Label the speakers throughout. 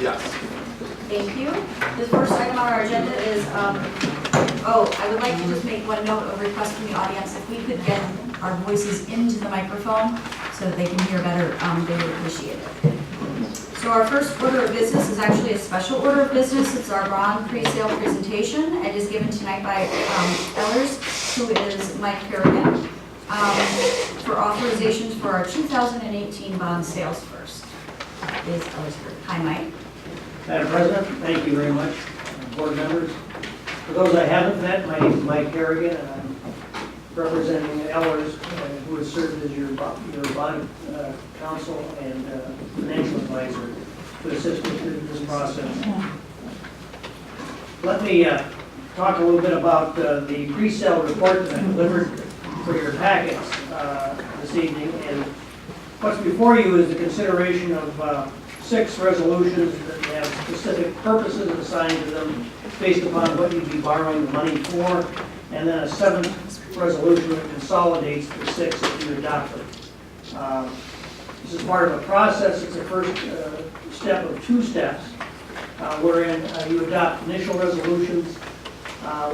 Speaker 1: Yes.
Speaker 2: Thank you. The first item on our agenda is, I would like to just make one note of request from the audience. If we could get our voices into the microphone so that they can hear better, they would appreciate it. So our first order of business is actually a special order of business. It's our bond pre-sale presentation. It is given tonight by Ellers, who is Mike Kerrigan, for authorizations for our 2018 bond sales first. Is Ellers here. Hi, Mike.
Speaker 3: Madam President, thank you very much. Board members, for those I haven't met, my name is Mike Kerrigan, and I'm representing Ellers, who has served as your bond counsel and financial advisor to assist with this process. Let me talk a little bit about the pre-sale report that I delivered for your packets this evening. And what's before you is the consideration of 6 resolutions that have specific purposes assigned to them based upon what you'd be borrowing the money for, and then a 7th resolution that consolidates the 6 that you adopted. This is part of a process. It's the first step of 2 steps, wherein you adopt initial resolutions,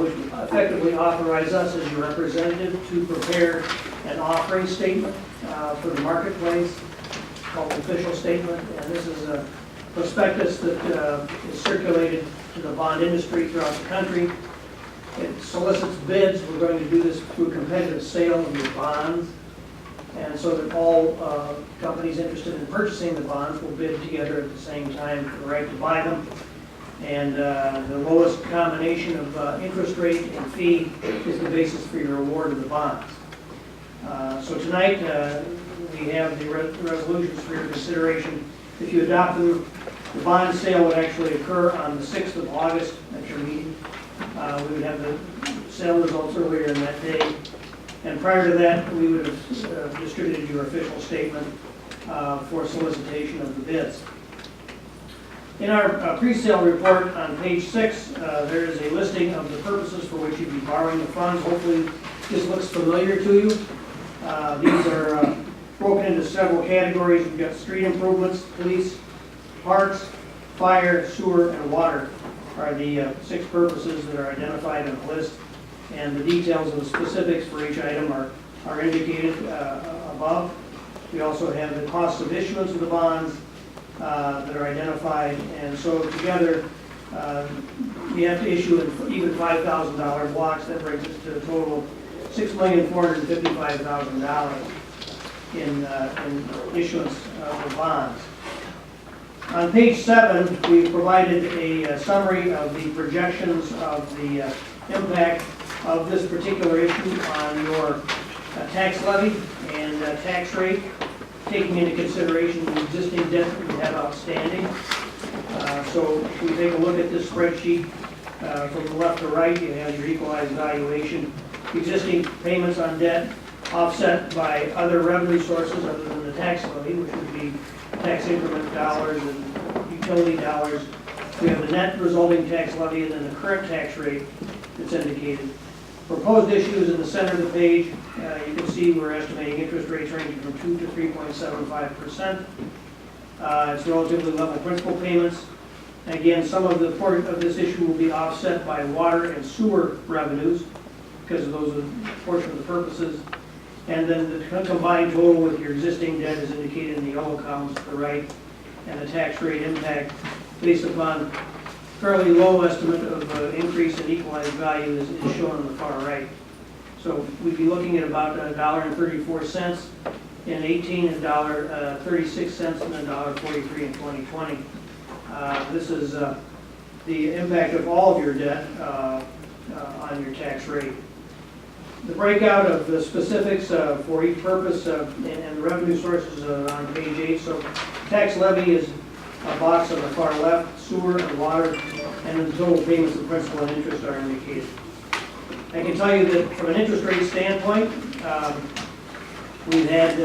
Speaker 3: which effectively authorize us as your representative to prepare an offering statement for the marketplace, called the official statement. And this is a prospectus that is circulated to the bond industry throughout the country. It solicits bids. We're going to do this through competitive sale of your bonds, and so that all companies interested in purchasing the bonds will bid together at the same time for the right to buy them. And the lowest combination of interest rate and fee is the basis for your award of the bonds. So tonight we have the resolutions for your consideration. If you adopt them, the bond sale would actually occur on the 6th of August at your meeting. We would have the sale results earlier in that day. And prior to that, we would have distributed your official statement for solicitation of the bids. In our pre-sale report on page 6, there is a listing of the purposes for which you'd be borrowing the funds. Hopefully this looks familiar to you. These are broken into several categories. We've got street improvements, police, parks, fire, sewer, and water are the 6 purposes that are identified in the list. And the details of the specifics for each item are indicated above. We also have the cost of issuance of the bonds that are identified. And so together, we have to issue even $5,000 blocks. That brings us to a total of $6,455,000 in issuance of the bonds. On page 7, we provided a summary of the projections of the impact of this particular issue on your tax levy and tax rate, taking into consideration the existing debt that we have outstanding. So if we take a look at this spreadsheet, from the left to right, you have your equalized valuation, existing payments on debt offset by other revenue sources other than the tax levy, which would be tax increment dollars and utility dollars. We have the net resulting tax levy and then the current tax rate that's indicated. Proposed issues in the center of the page, you can see we're estimating interest rates ranging from 2 to 3.75%. It's relatively level principal payments. Again, some of the part of this issue will be offset by water and sewer revenues because of those portion of the purposes. And then the combined total with your existing debt is indicated in the yellow columns to the right, and the tax rate impact based upon fairly low estimate of increase in equalized value is shown on the far right. So we'd be looking at about $1.34 in 18, and $1.36 and $1.43 in 2020. This is the impact of all of your debt on your tax rate. The breakout of the specifics for each purpose and the revenue sources on page 8. So tax levy is a box on the far left, sewer and water, and the total payments of principal and interest are indicated. I can tell you that from an interest rate standpoint, we've had,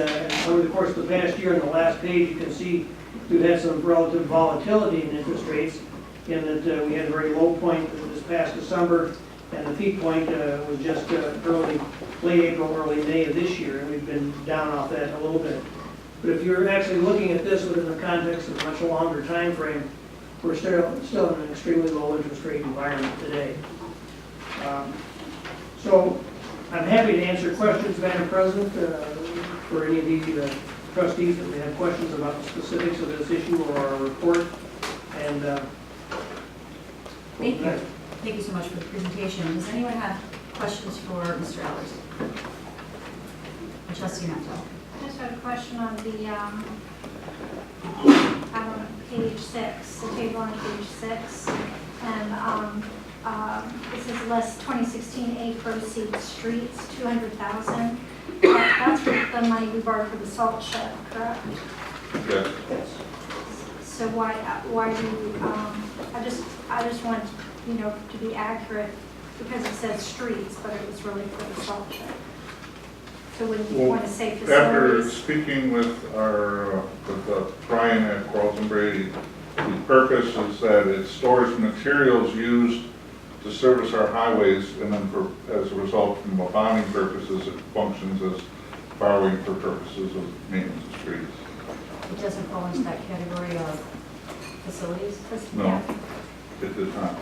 Speaker 3: over the course of the past year, in the last page, you can see we've had some relative volatility in interest rates in that we had a very low point this past December, and the peak point was just late April, early May of this year, and we've been down off that a little bit. But if you're actually looking at this within the context of a much longer time frame, we're still in an extremely low interest rate environment today. So I'm happy to answer questions, Madam President, for any of the trustees that may have questions about the specifics of this issue or our report. And
Speaker 2: Thank you. Thank you so much for the presentation. Does anyone have questions for Mr. Ellers? Trustee Mantel.
Speaker 1: I just had a question on the, page 6, the table on page 6, and it says less 2016 A proceeds streets, 200,000. That's the money we borrowed for the salt shed, correct?
Speaker 4: Yes.
Speaker 1: So why do you, I just want, to be accurate, because it says streets, but it was really for the salt shed. So wouldn't you want to say
Speaker 4: After
Speaker 1: facilities?
Speaker 4: speaking with Brian at Quarles and Brady, the purpose is that it stores materials used to service our highways, and then as a result, from bonding purposes, it functions as borrowing for purposes of maintenance of streets.
Speaker 2: It doesn't fall into that category of facilities?
Speaker 4: No,
Speaker 1: Yeah.
Speaker 4: it does not.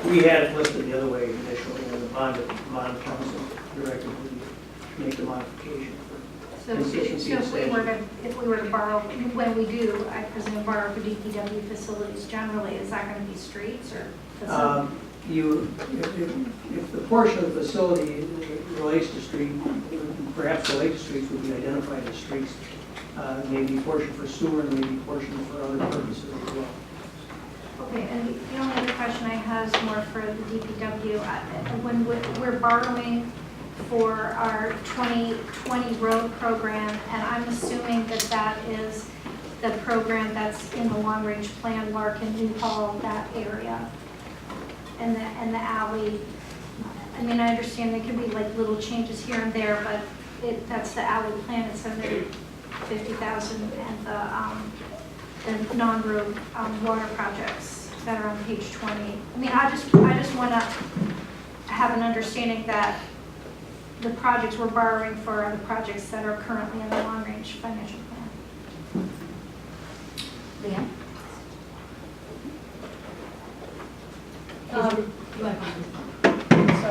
Speaker 3: we had it listed the other way initially, and the bond council directed me to make the modification for
Speaker 1: So
Speaker 3: consistency of
Speaker 1: if we were to borrow, when we do, I presume borrow for DPW facilities generally, is that going to be streets or facilities?
Speaker 3: If the portion of the facility relates to street, perhaps related to streets would be identified as streets. Maybe portion for sewer, and maybe portion for other purposes as well.
Speaker 1: Okay, and the only other question I have is more for the DPW. When we're borrowing for our 2020 road program, and I'm assuming that is the program that's in the long-range plan, Larkin, New Hall, that area, and the alley. I mean, I understand there could be like little changes here and there, but that's the alley plan. It's under 50,000, and the non-road water projects that are on page 20. I mean, I just want to have an understanding that the projects we're borrowing for are the projects that are currently in the long-range financial plan.
Speaker 2: Leanne? You want to
Speaker 1: So,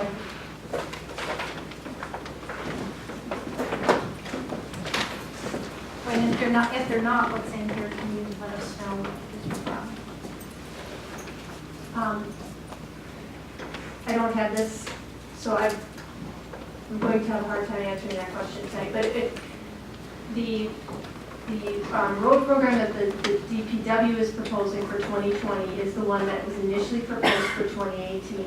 Speaker 1: and if they're not, what's in here, can you let us know what it is from?
Speaker 5: I don't have this, so I'm going to have a hard time answering that question tonight. But the road program that the DPW is proposing for 2020 is the one that was initially proposed for 2018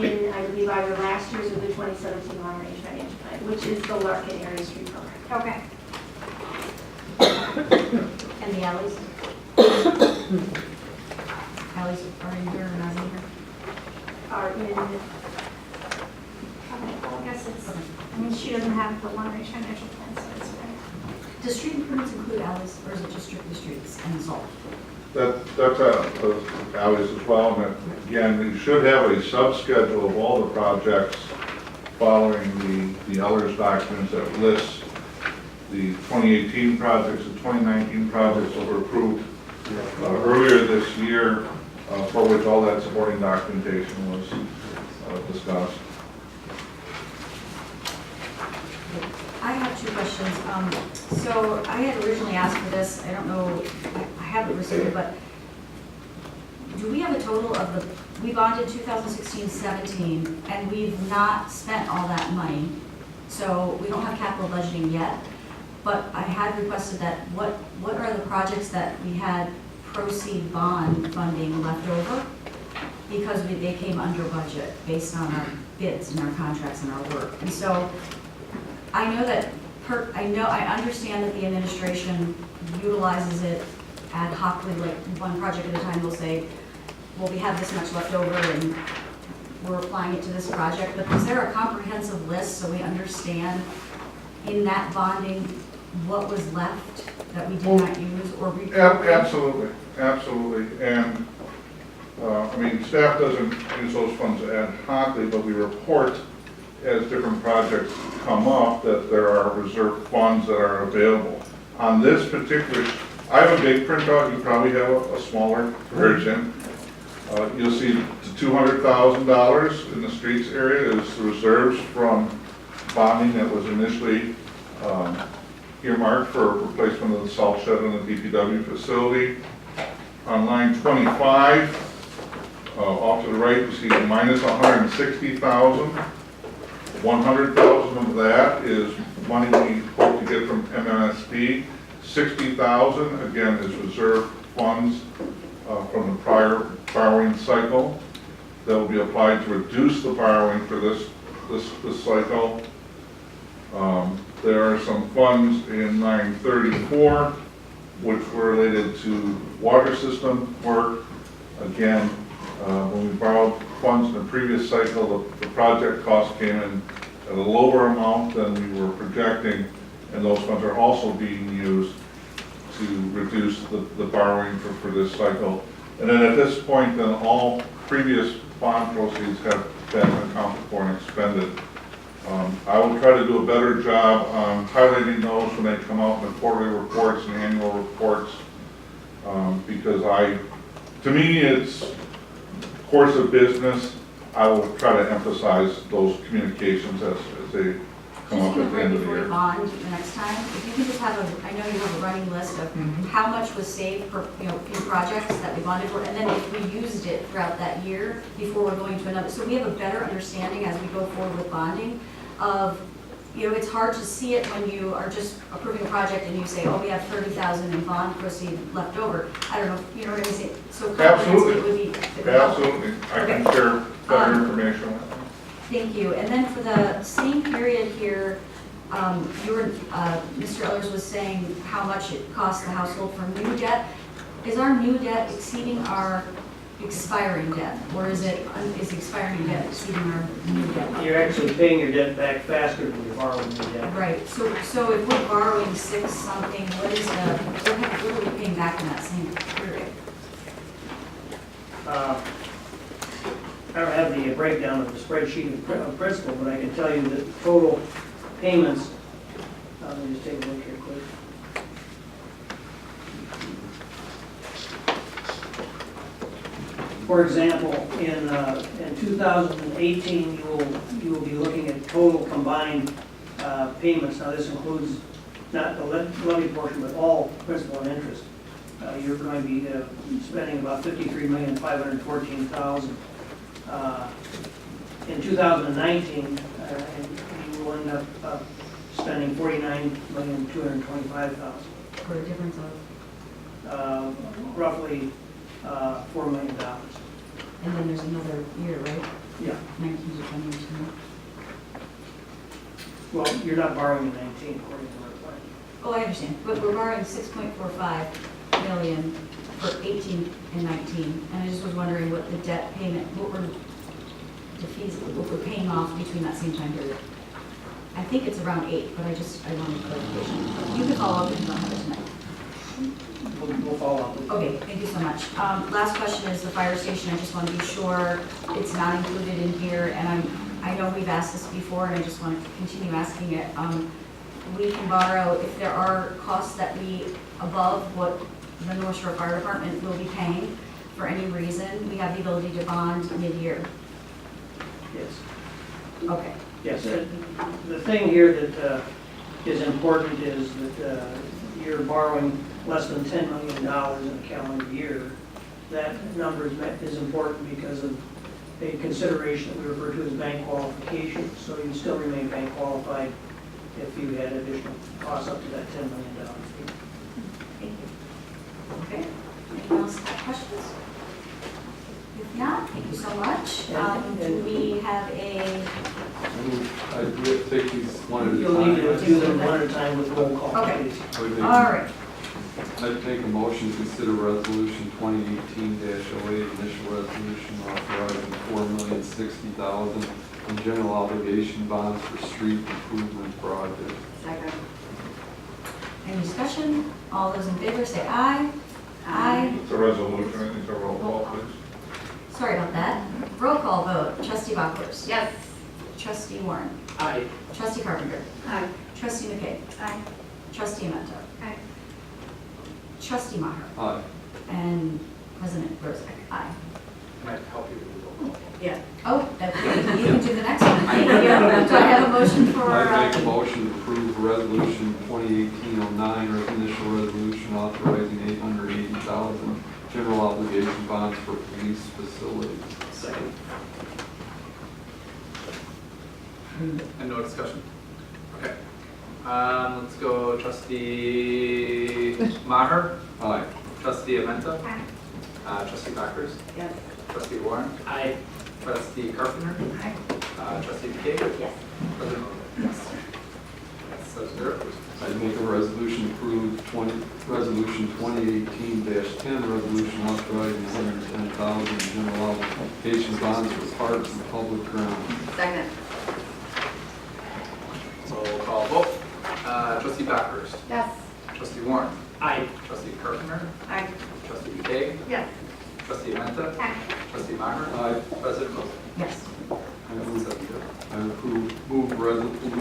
Speaker 5: in, I believe, either last year's or the 2017 long-range financial plan, which is the Larkin Area Street Program.
Speaker 1: Okay.
Speaker 2: And the alleys? Alleys are in here or not in here?
Speaker 5: Are in,
Speaker 1: Okay, well, I guess it's, I mean, she doesn't have the long-range financial plan, so it's okay.
Speaker 2: Does street improvements include alleys, or is it just strictly streets and salt?
Speaker 4: That's alleys as well, and again, we should have a sub-schedule of all the projects following the Ellers documents that lists the 2018 projects, the 2019 projects that were approved earlier this year, for which all that supporting documentation was discussed.
Speaker 2: I have two questions. So I had originally asked for this, I don't know, I haven't received it, but do we have a total of we bonded 2016-17, and we've not spent all that money, so we don't have capital budgeting yet, but I had requested that, what are the projects that we had proceed bond funding left over? Because they came under budget based on our bids and our contracts and our work. And so I know that, I understand that the administration utilizes it ad hocly, like one project at a time. They'll say, well, we have this much left over and we're applying it to this project. But is there a comprehensive list so we understand in that bonding what was left that we did not use or reprogram?
Speaker 4: Absolutely. And I mean, staff doesn't use those funds ad hocly, but we report as different projects come up that there are reserved funds that are available. On this particular I have a big printout, you probably have a smaller version. You'll see the $200,000 in the streets area is the reserves from bonding that was initially earmarked for replacement of the salt shed in the DPW facility. On line 25, off to the right, you see minus $160,000. 100,000 of that is money we hope to get from MMSD. 60,000 again is reserve funds from the prior borrowing cycle that will be applied to reduce the borrowing for this cycle. There are some funds in line 34 which were related to water system work. Again, when we borrowed funds in the previous cycle, the project cost came in at a lower amount than we were projecting, and those funds are also being used to reduce the borrowing for this cycle. And then at this point, then all previous bond proceeds have been accounted for and expended. I will try to do a better job on highlighting those when they come out in the quarterly reports and annual reports, because to me, it's course of business. I will try to emphasize those communications as they come up at the end of the
Speaker 2: Before we
Speaker 4: year.
Speaker 2: bond the next time, if you can just have I know you have a running list of how much was saved per, few projects that we bonded for, and then if we used it throughout that year before we're going to another, so we have a better understanding as we go forward with bonding of, it's hard to see it when you are just approving a project and you say, oh, we have 30,000 in bond proceed left over. I don't know, you know what I'm saying? So comprehensive it would be.
Speaker 4: Absolutely. I can share better information with them.
Speaker 2: Thank you. And then for the same period here, Mr. Ellers was saying how much it costs the household for new debt. Is our new debt exceeding our expiring debt? Or is expiring debt exceeding our new debt?
Speaker 3: You're actually paying your debt back faster than you're borrowing your debt.
Speaker 2: Right. So if we're borrowing 6 something, what are we paying back in that same period?
Speaker 3: I don't have the breakdown of the spreadsheet of principal, but I can tell you that total payments, let me just take a look here quick. For example, in 2018, you will be looking at total combined payments. Now this includes not the levy portion, but all principal and interest. You're going to be spending about $53,514,000. In 2019, you will end up spending $49,225,000.
Speaker 2: For a difference of?
Speaker 3: Roughly $4 million.
Speaker 2: And then there's another year, right?
Speaker 3: Yeah.
Speaker 2: 19 to 22.
Speaker 3: Well, you're not borrowing in 19 according to our plan.
Speaker 2: Oh, I understand, but we're borrowing 6.45 million for 18 and 19, and I just was wondering what the debt payment, what we're paying off between that same time period. I think it's around 8, but I wanted clarification. You can follow up if you don't have it tonight.
Speaker 3: We'll follow up.
Speaker 2: Okay, thank you so much. Last question is the fire station. I just want to be sure it's not included in here, and I know we've asked this before, and I just want to continue asking it. We can borrow if there are costs that above what the North Shore Fire Department will be paying for any reason, we have the ability to bond mid-year.
Speaker 3: Yes.
Speaker 2: Okay.
Speaker 3: Yes. The thing here that is important is that you're borrowing less than $10 million in a calendar year. That number is important because of a consideration that we refer to as bank qualification. So you still remain bank qualified if you had additional costs up to that $10 million.
Speaker 2: Thank you. Okay. Anyone else have questions? If not, thank you so much. Do we have a...
Speaker 6: I do take these one at a
Speaker 3: You'll need to
Speaker 6: time.
Speaker 3: do them one at a time with roll call,
Speaker 2: Okay.
Speaker 3: please.
Speaker 2: All right.
Speaker 6: I'd make a motion to consider resolution 2018-08, initial resolution authorizing $4,060,000 in general obligation bonds for street improvement projects.
Speaker 2: Second. Any discussion? All those in favor say aye. Aye.
Speaker 4: It's a resolution, it's a roll call, please.
Speaker 2: Sorry about that. Roll call vote. Trustee Bachers.
Speaker 5: Yes.
Speaker 2: Trustee Warren.
Speaker 3: Aye.
Speaker 2: Trustee Carpenter.
Speaker 5: Aye.
Speaker 2: Trustee McKay.
Speaker 5: Aye.
Speaker 2: Trustee Amento.
Speaker 5: Aye.
Speaker 2: Trustee Maher.
Speaker 6: Aye.
Speaker 2: And President Rosick. Aye.
Speaker 7: Can I help you with the roll call?
Speaker 2: Yeah. Oh, you can do the next one. Thank you. Do I have a motion for?
Speaker 6: I make a motion to approve resolution 2018-09, initial resolution authorizing 880,000 general obligation bonds for police facilities.
Speaker 7: Second. And no discussion? Okay. Let's go trustee Maher,
Speaker 6: Aye.
Speaker 7: trustee Aventa,
Speaker 1: Aye.
Speaker 7: trustee Backers,
Speaker 2: Yes.
Speaker 7: trustee Warren,
Speaker 3: Aye.
Speaker 7: trustee Carpenter,
Speaker 2: Aye.
Speaker 7: trustee McKay,
Speaker 2: Yes.
Speaker 7: president Mosley.
Speaker 2: Yes.
Speaker 7: That's 7-0.
Speaker 6: I make a resolution approve resolution 2018-10, resolution authorizing 110,000 general obligation bonds for parks and public grounds.
Speaker 2: Second.
Speaker 7: Roll call vote. Trustee Backers,
Speaker 5: Yes.
Speaker 7: trustee Warren,
Speaker 3: Aye.
Speaker 7: trustee Carpenter,
Speaker 2: Aye.
Speaker 7: trustee McKay,
Speaker 5: Yes.
Speaker 7: trustee Aventa,
Speaker 1: Aye.
Speaker 7: trustee Maher,
Speaker 6: Aye.
Speaker 7: president Mosley.
Speaker 2: Yes.
Speaker 6: I
Speaker 7: That's
Speaker 6: move
Speaker 7: 7-0.
Speaker 6: I move resolution